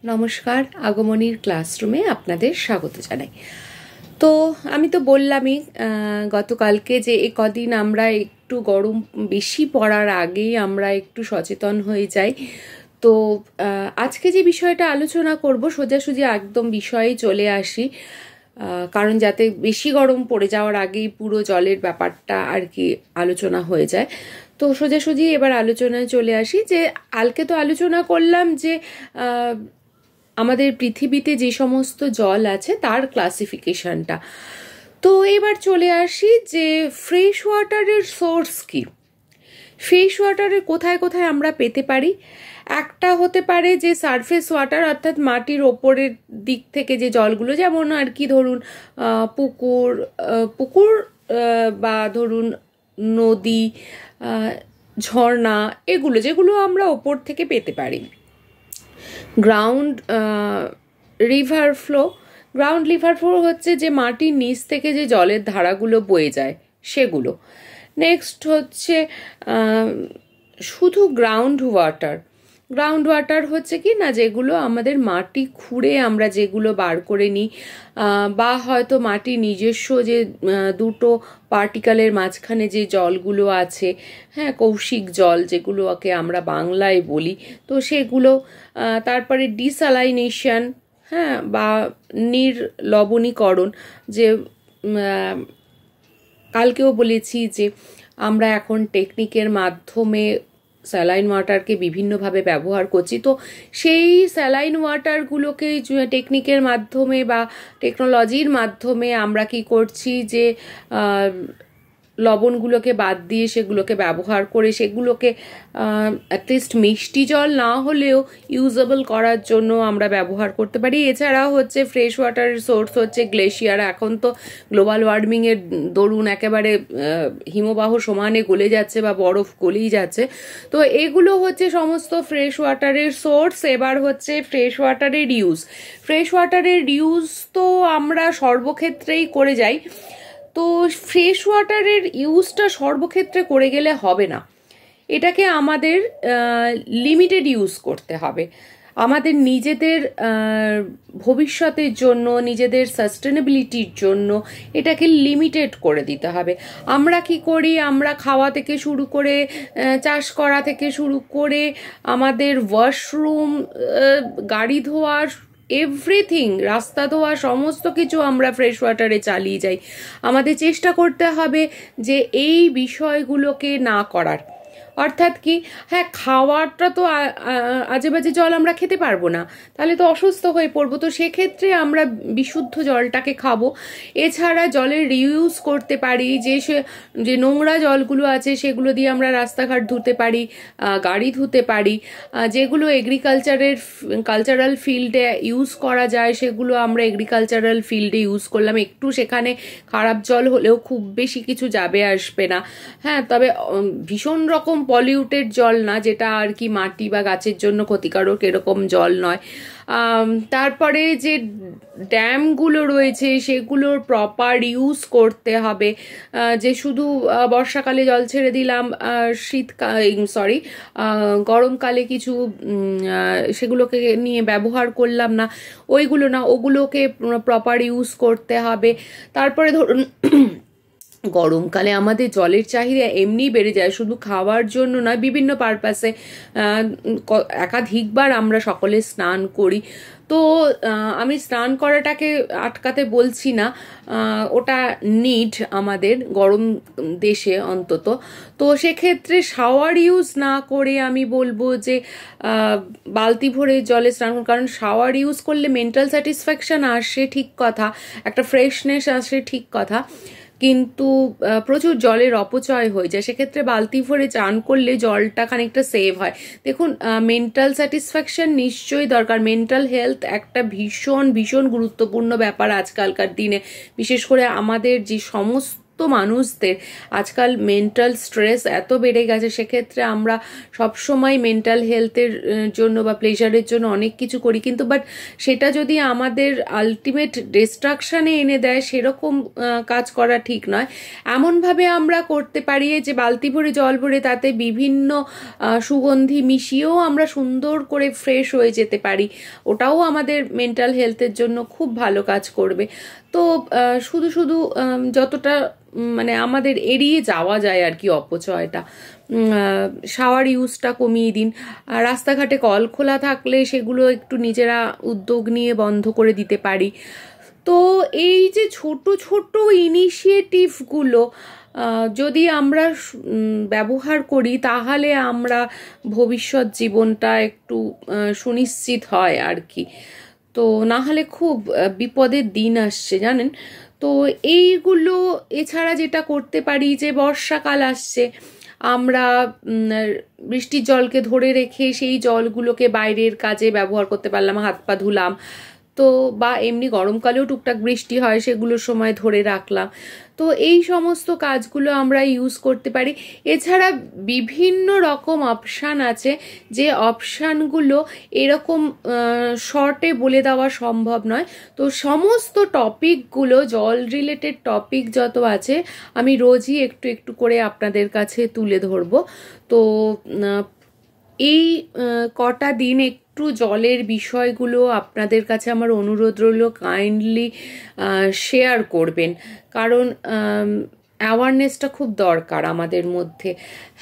নমস্কার, আগমনীর ক্লাসরুমে আপনাদের স্বাগত জানাই। তো আমি তো বললামই গতকালকে যে এই কদিন আমরা একটু গরম বেশি পড়ার আগেই আমরা একটু সচেতন হয়ে যাই। তো আজকে যে বিষয়টা আলোচনা করব সোজাসুজি একদম বিষয়ে চলে আসি, কারণ যাতে বেশি গরম পড়ে যাওয়ার আগেই পুরো জলের ব্যাপারটা আর কি আলোচনা হয়ে যায়। তো সোজাসুজি এবার আলোচনায় চলে আসি যে কালকে তো আলোচনা করলাম যে আমাদের পৃথিবীতে যে সমস্ত জল আছে তার ক্লাসিফিকেশনটা। তো এবার চলে আসি যে ফ্রেশ ওয়াটারের সোর্স কি, ফ্রেশ ওয়াটারের কোথায় কোথায় আমরা পেতে পারি। একটা হতে পারে যে সারফেস ওয়াটার, অর্থাৎ মাটির ওপরের দিক থেকে যে জলগুলো, যেমন আর কি ধরুন পুকুর পুকুর বা ধরুন নদী, ঝর্ণা, এগুলো যেগুলো আমরা ওপর থেকে পেতে পারি। Ground river flow, ground river flow হচ্ছে যে মাটির নিচ থেকে যে জলের ধারাগুলো বয়ে যায় সেগুলো। নেক্সট হচ্ছে শুধু গ্রাউন্ড ওয়াটার। গ্রাউন্ড ওয়াটার হচ্ছে কি না, যেগুলো আমাদের মাটি খুঁড়ে আমরা যেগুলো বার করে নিই, বা হয়তো মাটি নিজস্ব যে দুটো পার্টিকেলের মাঝখানে যে জলগুলো আছে, হ্যাঁ, কৌশিক জল যেগুলোকে আমরা বাংলায় বলি, তো সেগুলো। তারপরে ডিস্যালাইনেশন, হ্যাঁ, বা নির্লবণীকরণ, যে কালকেও বলেছি যে আমরা এখন টেকনিকের মাধ্যমে স্যালাইন ওয়াটারকে বিভিন্নভাবে ব্যবহার করছি। তো সেই স্যালাইন ওয়াটারগুলোকে টেকনিকের মাধ্যমে বা টেকনোলজির মাধ্যমে আমরা কি করছি যে লবণগুলোকে বাদ দিয়ে সেগুলোকে ব্যবহার করে সেগুলোকে অ্যাটলিস্ট মিষ্টি জল না হলেও ইউজেবল করার জন্য আমরা ব্যবহার করতে পারি। এছাড়াও হচ্ছে ফ্রেশ ওয়াটারের সোর্স হচ্ছে গ্লেশিয়ার। এখন তো গ্লোবাল ওয়ার্মিংয়ের দরুন একেবারে হিমবাহ সমানে গলে যাচ্ছে বা বরফ গলেই যাচ্ছে। তো এগুলো হচ্ছে সমস্ত ফ্রেশ ওয়াটারের সোর্স। এবার হচ্ছে ফ্রেশ ওয়াটারের ইউজ। ফ্রেশ ওয়াটারের ইউজ তো আমরা সর্বক্ষেত্রেই করে যাই। তো ফ্রেশ ওয়াটারের ইউজটা সর্বক্ষেত্রে করে গেলে হবে না, এটাকে আমাদের লিমিটেড ইউজ করতে হবে। আমাদের নিজেদের ভবিষ্যতের জন্য, নিজেদের সাস্টেনেবিলিটির জন্য এটাকে লিমিটেড করে দিতে হবে। আমরা কি করি, আমরা খাওয়া থেকে শুরু করে চাষ করা থেকে শুরু করে আমাদের ওয়াশরুম, গাড়ি ধোয়ার, এভরিথিং, রাস্তা ধোয়া, সমস্ত কিছু আমরা ফ্রেশ ওয়াটারে চালিয়ে যাই। আমাদের চেষ্টা করতে হবে যে এই বিষয়গুলোকে না করার। অর্থাৎ কি, হ্যাঁ, খাওয়াটা তো আজে বাজে জল আমরা খেতে পারবো না, তাহলে তো অসুস্থ হয়ে পড়বো। তো সেক্ষেত্রে আমরা বিশুদ্ধ জলটাকে খাবো। এছাড়া জলের রিউজ করতে পারি, যে নোংরা জলগুলো আছে সেগুলো দিয়ে আমরা রাস্তাঘাট ধুতে পারি, গাড়ি ধুতে পারি। যেগুলো কালচারাল ফিল্ডে ইউজ করা যায় সেগুলো আমরা এগ্রিকালচারাল ফিল্ডে ইউজ করলাম। একটু সেখানে খারাপ জল হলেও খুব বেশি কিছু যাবে আসবে না, হ্যাঁ। তবে ভীষণ রকম পলিউটেড জল না, যেটা আর কি মাটি বা গাছের জন্য ক্ষতিকারক, এরকম জল নয়। তারপরে যে ড্যামগুলো রয়েছে সেগুলোর প্রপার ইউজ করতে হবে। যে শুধু বর্ষাকালে জল ছেড়ে দিলাম, গরমকালে কিছু সেগুলোকে নিয়ে ব্যবহার করলাম না, ওইগুলো না, ওগুলোকে প্রপার ইউজ করতে হবে। তারপরে ধরুন গরমকালে আমাদের জলের চাহিদা এমনি বেড়ে যায়, শুধু খাওয়ার জন্য নয়, বিভিন্ন পারপাসে একাধিকবার আমরা সকলে স্নান করি। তো আমি স্নান করাটাকে আটকাতে বলছি না, ওটা নিড আমাদের গরম দেশে অন্তত। তো সেক্ষেত্রে শাওয়ার ইউজ না করে আমি বলবো যে বালতি ভরে জলে স্নান করুন। কারণ শাওয়ার ইউজ করলে মেন্টাল স্যাটিসফ্যাকশন আসে, ঠিক কথা, একটা ফ্রেশনেস আসে, ঠিক কথা, কিন্তু প্রচুর জলের অপচয় হয়ে যায়। সেক্ষেত্রে বালতি ভরে চান করলে জলটা খানিকটা সেভ হয়। দেখুন, মেন্টাল স্যাটিসফ্যাকশন নিশ্চয়ই দরকার। মেন্টাল হেলথ একটা ভীষণ ভীষণ গুরুত্বপূর্ণ ব্যাপার আজকালকার দিনে, বিশেষ করে আমাদের যে সমস্ত মানুষদের আজকাল মেন্টাল স্ট্রেস এত বেড়ে গেছে, সেক্ষেত্রে আমরা সবসময় মেন্টাল হেলথের জন্য বা প্লেজারের জন্য অনেক কিছু করি, কিন্তু বাট সেটা যদি আমাদের আলটিমেট ডিস্ট্রাকশানে এনে দেয় সেরকম কাজ করা ঠিক নয়। এমনভাবে আমরা করতে পারি যে বালতি ভরে জল ভরে তাতে বিভিন্ন সুগন্ধি মিশিয়েও আমরা সুন্দর করে ফ্রেশ হয়ে যেতে পারি, ওটাও আমাদের মেন্টাল হেলথের জন্য খুব ভালো কাজ করবে। তো শুধু শুধু যতটা মানে আমাদের এড়িয়ে যাওয়া যায় আর কি অপচয়টা, শাওয়ার ইউজটা কমিয়ে দিন। রাস্তাঘাটে কল খোলা থাকলে সেগুলো একটু নিজেরা উদ্যোগ নিয়ে বন্ধ করে দিতে পারি। তো এই যে ছোট ছোট ইনিশিয়েটিভগুলো যদি আমরা ব্যবহার করি তাহলে আমরা ভবিষ্যৎ জীবনটা একটু সুনিশ্চিত হয় আর কি। তো না হলে খুব বিপদের দিন আসছে জানেন। তো এইগুলো এছাড়া যেটা করতে পারি যে বর্ষাকাল আসছে, আমরা বৃষ্টির জলকে ধরে রেখে সেই জলগুলোকে বাইরের কাজে ব্যবহার করতে পারলাম, হাত পা ধুলাম, তো বা এমনি গরমকালেও টুকটাক বৃষ্টি হয় সেগুলোর সময় ধরে রাখলাম। তো এই সমস্ত কাজগুলো আমরা ইউজ করতে পারি। এছাড়া বিভিন্ন রকম অপশান আছে, যে অপশানগুলো এরকম শর্টে বলে দেওয়া সম্ভব নয়। তো সমস্ত টপিকগুলো, জল রিলেটেড টপিক যত আছে, আমি রোজই একটু একটু করে আপনাদের কাছে তুলে ধরবো। তো এই কটা দিন একটু জলের বিষয়গুলো আপনাদের কাছে আমার অনুরোধ রইল, কাইন্ডলি শেয়ার করবেন, কারণ অ্যাওয়ারনেসটা খুব দরকার আমাদের মধ্যে।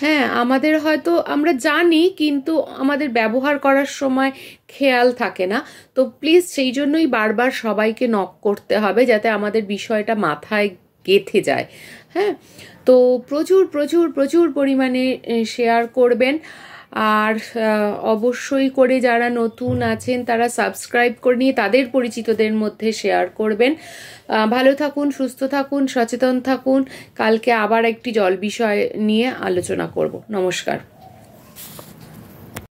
হ্যাঁ, আমাদের হয়তো আমরা জানি কিন্তু আমাদের ব্যবহার করার সময় খেয়াল থাকে না। তো প্লিজ সেই জন্যই বারবার সবাইকে নক করতে হবে যাতে আমাদের বিষয়টা মাথায় গেঁথে যায়। হ্যাঁ, তো প্রচুর প্রচুর প্রচুর পরিমাণে শেয়ার করবেন। আর অবশ্যই করে যারা নতুন আছেন তারা সাবস্ক্রাইব করে নিয়ে তাদের পরিচিতদের মধ্যে শেয়ার করবেন। ভালো থাকুন, সুস্থ থাকুন, সচেতন থাকুন। কালকে আবার একটি জল বিষয় নিয়ে আলোচনা করব। নমস্কার।